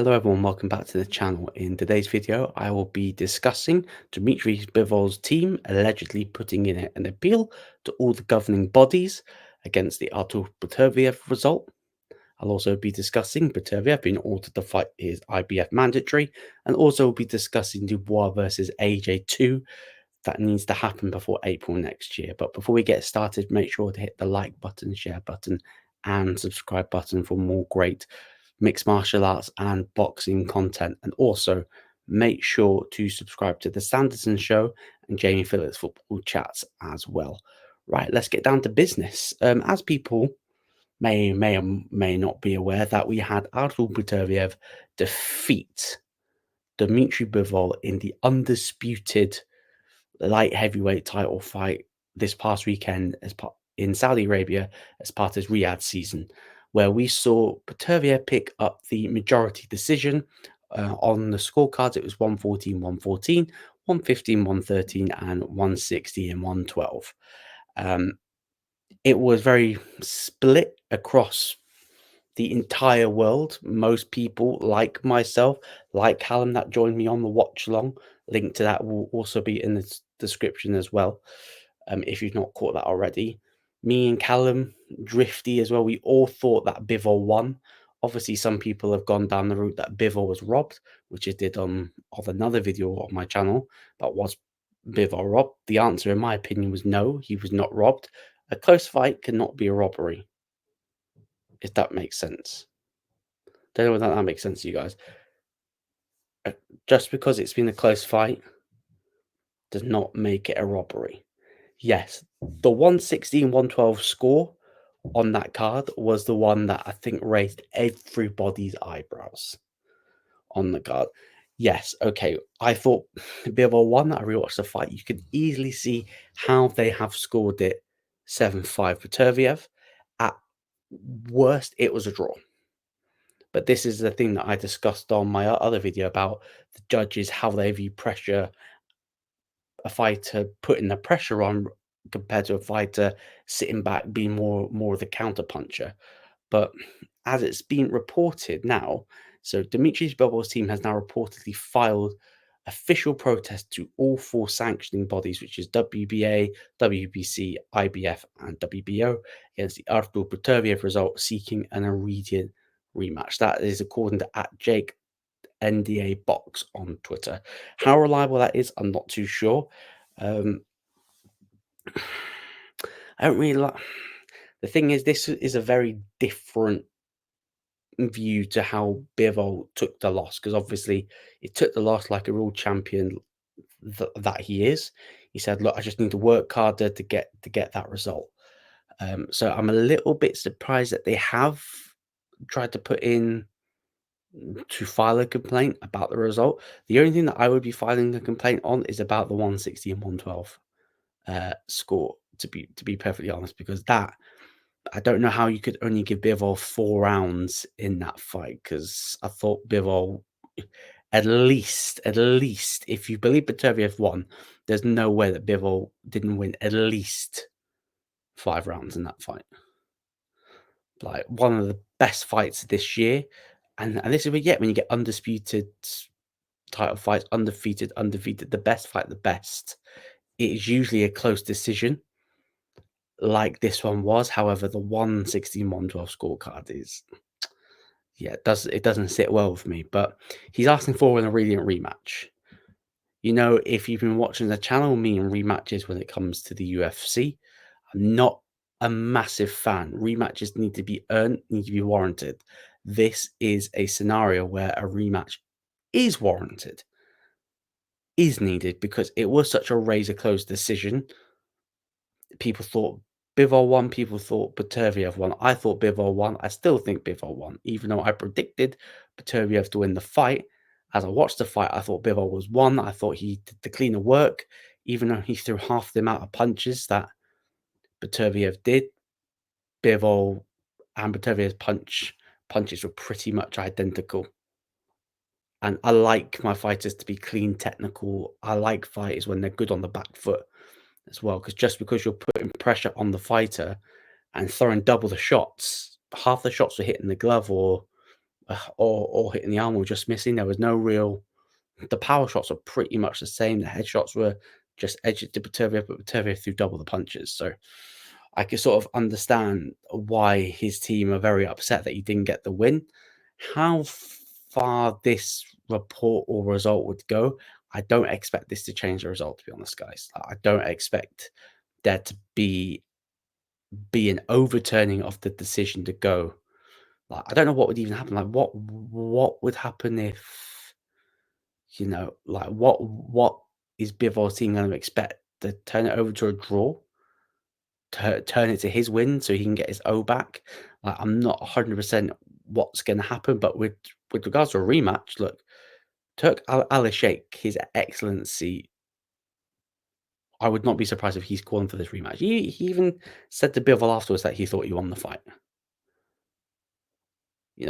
Hello everyone, welcome back to the channel. In today's video, I will be discussing Dimtry Bivol's team allegedly putting in an appeal to all the governing bodies against the Artur Beterbiev result. I'll also be discussing Beterbiev being ordered to fight his IBF mandatory, and also be discussing Dubois versus AJ2 that needs to happen before April next year. But before we get started, make sure to hit the like button, share button, and subscribe button for more great mixed martial arts and boxing content. And also make sure to subscribe to the Sanderson show and Jamie Phillips football chats as well. Right, let's get down to business. As people may or may not be aware, that we had Artur Beterbiev defeat Dimtry Bivol in the undisputed light heavyweight title fight this past weekend in Saudi Arabia as part of Riyadh season, where we saw Beterbiev pick up the majority decision. On the scorecards, it was 114, 114, 115, 113, and 160 and 112. It was very split across the entire world. Most people, like myself, like Callum, that joined me on the watch along. Link to that will also be in the description as well, if you've not caught that already. Me and Callum, Drifty as well, we all thought that Bivol won. Obviously, some people have gone down the route that Bivol was robbed, which I did on another video on my channel. But was Bivol robbed? The answer, in my opinion, was no, he was not robbed. A close fight cannot be a robbery, if that makes sense. Don't know whether that makes sense to you guys. Just because it's been a close fight does not make it a robbery. Yes, the 116, 112 score on that card was the one that I think raised everybody's eyebrows on the card. Yes, okay, I thought Bivol won. I rewatched the fight. You could easily see how they have scored it 7-5 Beterbiev. At worst, it was a draw. But this is the thing that I discussed on my other video about the judges, how they view pressure, a fighter putting the pressure on compared to a fighter sitting back, being more of the counter puncher. But as it's been reported now, so Dimtry Bivol's team has now reportedly filed official protest to all four sanctioning bodies, which is WBA, WBC, IBF, and WBO, against the Artur Beterbiev result, seeking an immediate rematch. That is according to @Jake NDA Box on Twitter. How reliable that is, I'm not too sure. I don't really like. The thing is, this is a very different view to how Bivol took the loss, because obviously he took the loss like a real champion that he is. He said, "Look, I just need to work harder to get that result." So I'm a little bit surprised that they have tried to put in to file a complaint about the result. The only thing that I would be filing a complaint on is about the 160 and 112 score, to be perfectly honest, because that, I don't know how you could only give Bivol 4 rounds in that fight, because I thought Bivol, at least, if you believe Beterbiev won, there's no way that Bivol didn't win at least 5 rounds in that fight. Like, one of the best fights this year. And this is what you get when you get undisputed title fights, undefeated, the best fight the best. It is usually a close decision, like this one was. However, the 116-112 scorecard is, yeah, it doesn't sit well with me. But he's asking for an immediate rematch. You know, if you've been watching the channel, me and rematches when it comes to the UFC, I'm not a massive fan. Rematches need to be earned, need to be warranted. This is a scenario where a rematch is warranted, is needed, because it was such a razor close decision. People thought Bivol won, people thought Beterbiev won. I thought Bivol won. I still think Bivol won, even though I predicted Beterbiev to win the fight. As I watched the fight, I thought Bivol was won. I thought he did the cleaner work, even though he threw half the amount of punches that Beterbiev did. Bivol and Beterbiev's punches were pretty much identical. And I like my fighters to be clean, technical. I like fighters when they're good on the back foot as well, because just because you're putting pressure on the fighter and throwing double the shots, half the shots were hitting the glove or or hitting the arm were just missing. There was no real. The power shots were pretty much the same. The headshots were just edged to Beterbiev, but Beterbiev threw double the punches. So I could sort of understand why his team are very upset that he didn't get the win. How far this report or result would go, I don't expect this to change the result, to be honest, guys. I don't expect there to be an overturning of the decision to go. Like, I don't know what would even happen. Like, what would happen if, like, what is Bivol's team going to expect to turn it over to a draw? Turn it to his win so he can get his O back. Like, I'm not 100% what's going to happen, but with regards to a rematch, look, Turk Al-Sheikh, his excellency, I would not be surprised if he's calling for this rematch. He even said to Bivol afterwards that he thought he won the fight.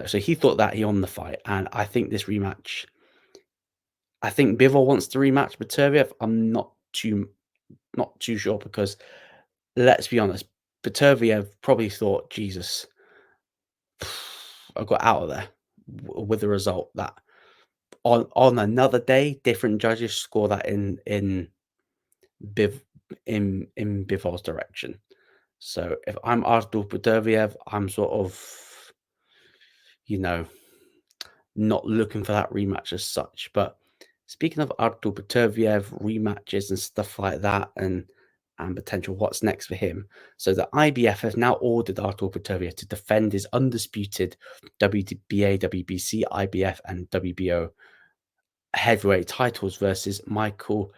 So he thought that he won the fight, and I think this rematch. I think Bivol wants to rematch Beterbiev. I'm not too sure because let's be honest, Beterbiev probably thought, Jesus, I got out of there with the result that on another day, different judges score that in Biv in Bivol's direction. So if I'm Artur Beterbiev, I'm sort of, not looking for that rematch as such. But speaking of Artur Beterbiev rematches and stuff like that, and potential what's next for him. So the IBF has now ordered Artur Beterbiev to defend his undisputed WBA, WBC, IBF, and WBO heavyweight titles versus Michael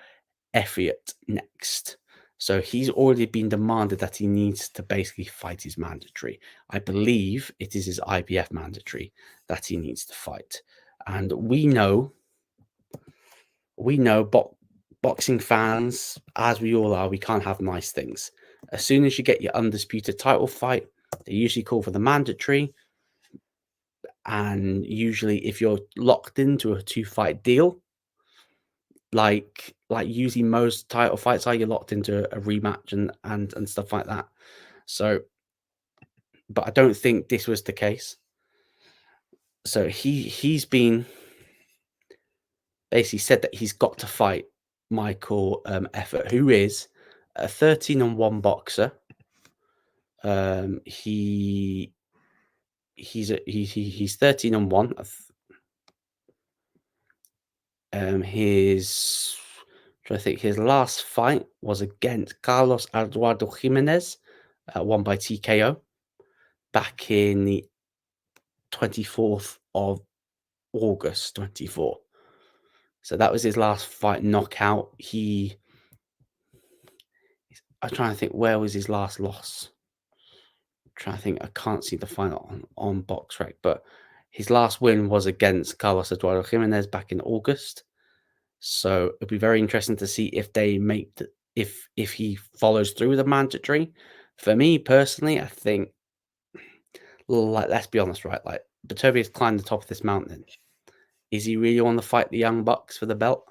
Eifert next. So he's already been demanded that he needs to basically fight his mandatory. I believe it is his IBF mandatory that he needs to fight. And we know boxing fans, as we all are, we can't have nice things. As soon as you get your undisputed title fight, they usually call for the mandatory. And usually if you're locked into a 2-fight deal, like usually most title fights are, you're locked into a rematch and stuff like that. So, but I don't think this was the case. So he's been basically said that he's got to fight Michael Eifert, who is a 13-1 boxer. He's 13-1. His last fight was against Carlos Eduardo Jimenez, won by TKO back in the 24th of August 24. So that was his last fight knockout. I'm trying to think, where was his last loss? I'm trying to think, I can't see the final on BoxRec, but his last win was against Carlos Eduardo Jimenez back in August. So it'll be very interesting to see if they make if he follows through with the mandatory. For me personally, I think, like, let's be honest, right? Like, Beterbiev's climbed the top of this mountain. Is he really want to fight the Young Bucks for the belt?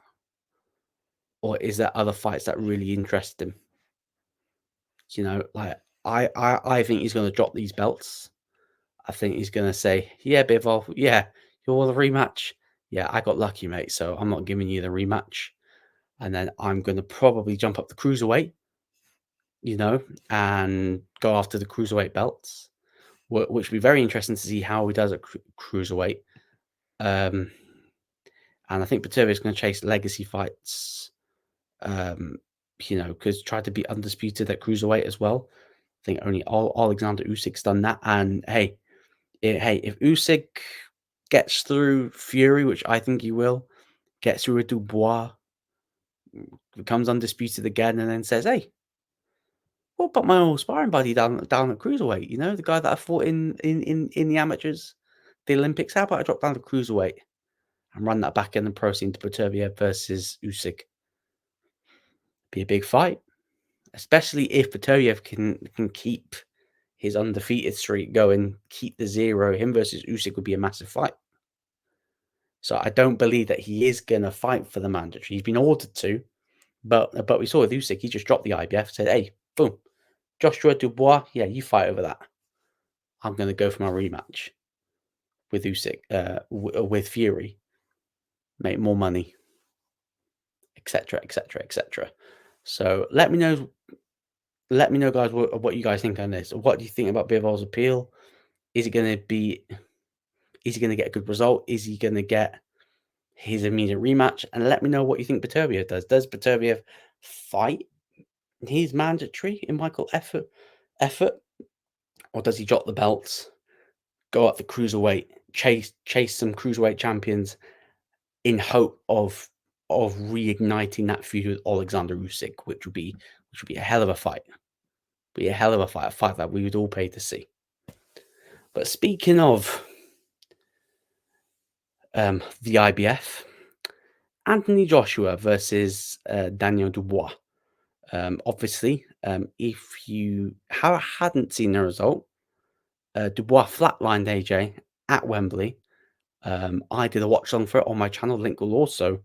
Or is there other fights that really interest him? Like, I think he's going to drop these belts. I think he's going to say, yeah, Bivol, yeah, you want the rematch? Yeah, I got lucky, mate, so I'm not giving you the rematch. And then I'm going to probably jump up the cruiserweight, and go after the cruiserweight belts, which will be very interesting to see how he does at cruiserweight. And I think Beterbiev is going to chase legacy fights, because try to be undisputed at cruiserweight as well. I think only Alexander Usyk's done that. And hey, if Usyk gets through Fury, which I think he will, gets through a Dubois, becomes undisputed again, and then says, hey, what about my old sparring buddy down at cruiserweight? The guy that I fought in the amateurs, the Olympics. How about I drop down to cruiserweight and run that back in the pro scene to Beterbiev versus Usyk? Be a big fight, especially if Beterbiev can keep his undefeated streak going, keep the 0. Him versus Usyk would be a massive fight. So I don't believe that he is going to fight for the mandatory. He's been ordered to, but we saw with Usyk, he just dropped the IBF, said, hey, boom, Joshua Dubois, yeah, you fight over that. I'm going to go for my rematch. with Usyk, with Fury, make more money, etc., etc., etc. So let me know, guys, what you guys think on this. What do you think about Bivol's appeal? Is he going to be? Is he going to get a good result? Is he going to get his immediate rematch? And let me know what you think Beterbiev does. Does Beterbiev fight his mandatory in Michael effort, or does he drop the belts, go up the cruiserweight, chase some cruiserweight champions in hope of reigniting that feud with Alexander Usyk, which would be a hell of a fight. Be a hell of a fight that we would all pay to see. But speaking of the IBF, Anthony Joshua versus Daniel Dubois. Obviously, if you hadn't seen the result, Dubois flatlined AJ at Wembley. I did a watch long for it on my channel. Link will also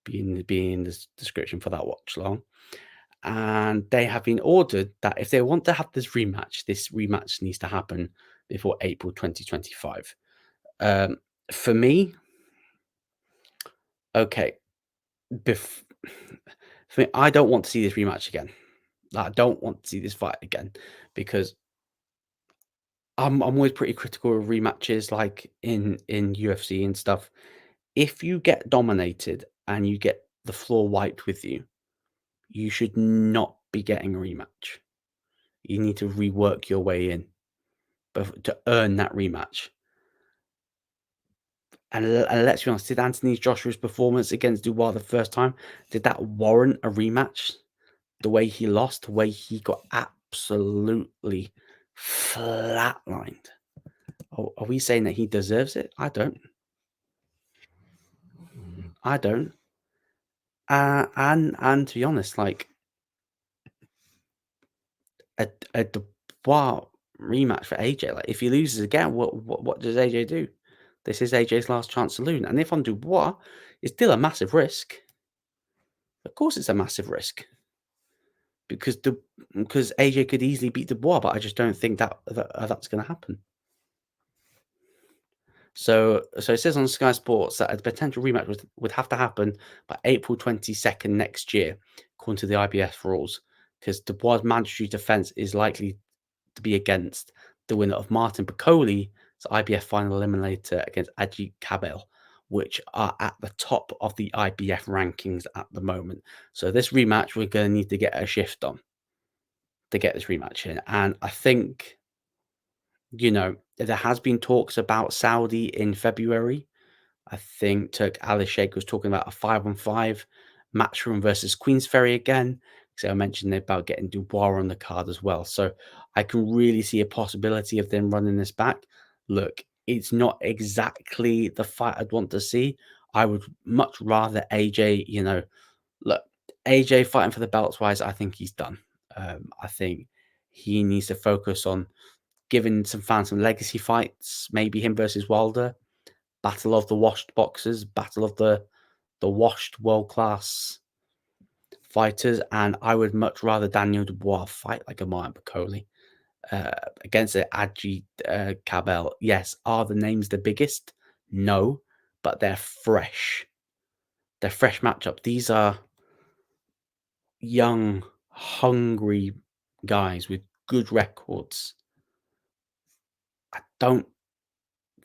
be in the description for that watch long. And they have been ordered that if they want to have this rematch needs to happen before April 2025. For me, okay, for me, I don't want to see this rematch again. I don't want to see this fight again because I'm always pretty critical of rematches, like in UFC and stuff. If you get dominated and you get the floor wiped with you, you should not be getting a rematch. You need to rework your way in, but to earn that rematch. And let's be honest, did Anthony Joshua's performance against Dubois the first time, did that warrant a rematch? The way he lost, the way he got absolutely flatlined. Are we saying that he deserves it? I don't. I don't. And to be honest, like a Dubois rematch for AJ. Like if he loses again, what does AJ do? This is AJ's last chance to lose. And if on Dubois, it's still a massive risk. Of course, it's a massive risk because AJ could easily beat Dubois, but I just don't think that's going to happen. So it says on Sky Sports that a potential rematch would have to happen by April 22nd next year, according to the IBF rules, because Dubois' mandatory defense is likely to be against the winner of Martin Piccoli's IBF final eliminator against Ajit Kabel, which are at the top of the IBF rankings at the moment. So this rematch, we're going to need to get a shift on to get this rematch in. And I think, there has been talks about Saudi in February. I think Turk Alishek was talking about a 5-on-5 Matchroom versus Queensferry again. So I mentioned about getting Dubois on the card as well. So I can really see a possibility of them running this back. Look, it's not exactly the fight I'd want to see. I would much rather AJ, look, AJ fighting for the belts wise, I think he's done. I think he needs to focus on giving some fans some legacy fights, maybe him versus Wilder. Battle of the washed boxers, battle of the washed world-class fighters, and I would much rather Daniel Dubois fight like a Martin Piccoli against the Ajit Kabel. Yes, are the names the biggest? No, but they're fresh. They're fresh matchup. These are young, hungry guys with good records. I don't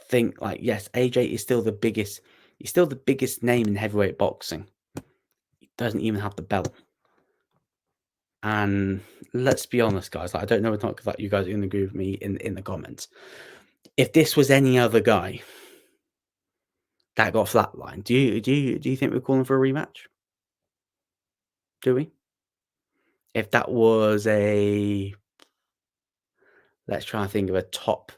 think yes, AJ is still the biggest. He's still the biggest name in heavyweight boxing. He doesn't even have the belt. And let's be honest, guys. I don't know if not you guys are going to agree with me in the comments. If this was any other guy that got flatlined, do you think we're calling for a rematch? Do we? If that was let's try and think of a top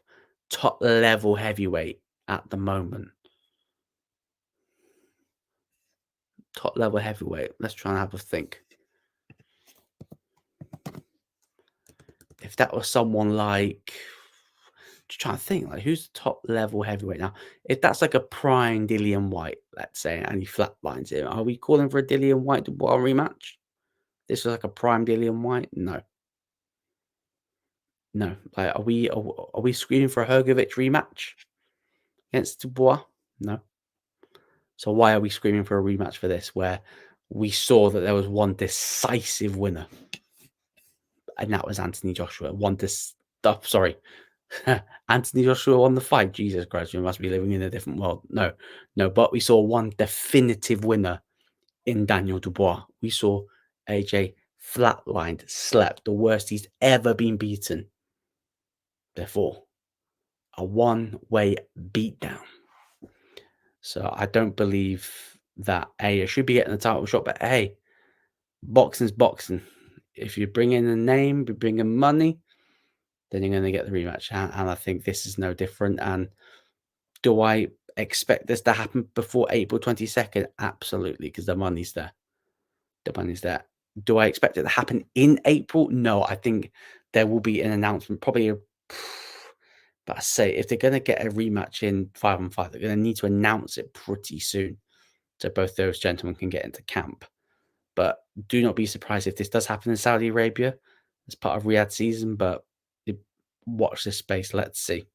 level heavyweight at the moment. Top level heavyweight. Let's try and have a think. If that was someone like, just trying to think, who's the top level heavyweight now? If that's like a prime Dillian White, let's say, and he flatlines him, are we calling for a Dillian White Dubois rematch? This was like a prime Dillian White? No. No. Are we screaming for a Hrgovic rematch? against Dubois? No. So why are we screaming for a rematch for this, where we saw that there was one decisive winner, and that was Anthony Joshua. Sorry, Anthony Joshua won the fight. Jesus Christ, we must be living in a different world. No, no, but we saw one definitive winner in Daniel Dubois. We saw AJ flatlined, slept, the worst he's ever been beaten before. A one-way beatdown. So I don't believe that I should be getting the title shot, but hey, boxing's boxing. If you bring in a name, you bring in money, then you're going to get the rematch. And I think this is no different. And do I expect this to happen before April 22nd? Absolutely, because the money's there. The money's there. Do I expect it to happen in April? No, I think there will be an announcement, probably but I say if they're going to get a rematch in 5-on-5, they're going to need to announce it pretty soon so both those gentlemen can get into camp. But do not be surprised if this does happen in Saudi Arabia as part of Riyadh season. But watch this space. Let's see.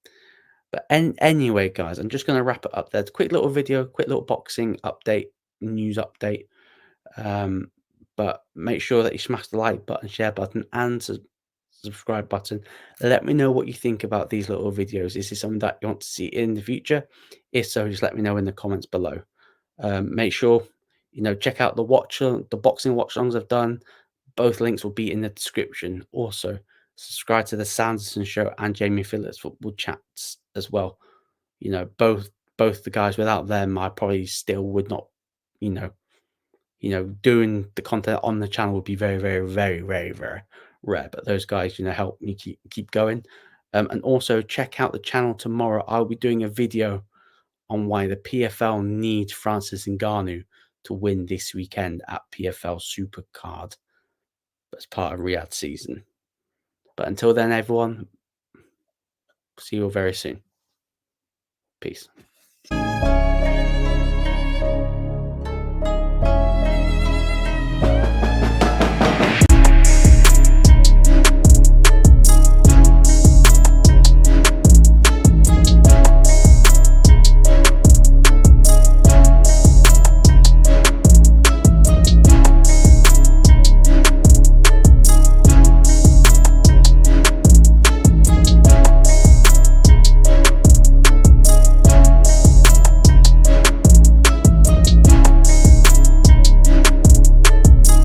But anyway, guys, I'm just going to wrap it up there. Quick little video, quick little boxing update, news update. But make sure that you smash the like button, share button, and subscribe button. Let me know what you think about these little videos. Is this something that you want to see in the future? If so, just let me know in the comments below. Make sure check out the boxing watch songs I've done. Both links will be in the description. Also, subscribe to the Sanderson Show and Jamie Phillips football chats as well. Both the guys. Without them, I probably still would not. Doing the content on the channel would be very, very, very, very, very rare. But those guys, help me keep going. And also check out the channel tomorrow. I'll be doing a video on why the PFL needs Francis Ngannou to win this weekend at PFL Supercard as part of Riyadh season. But until then, everyone, see you all very soon. Peace.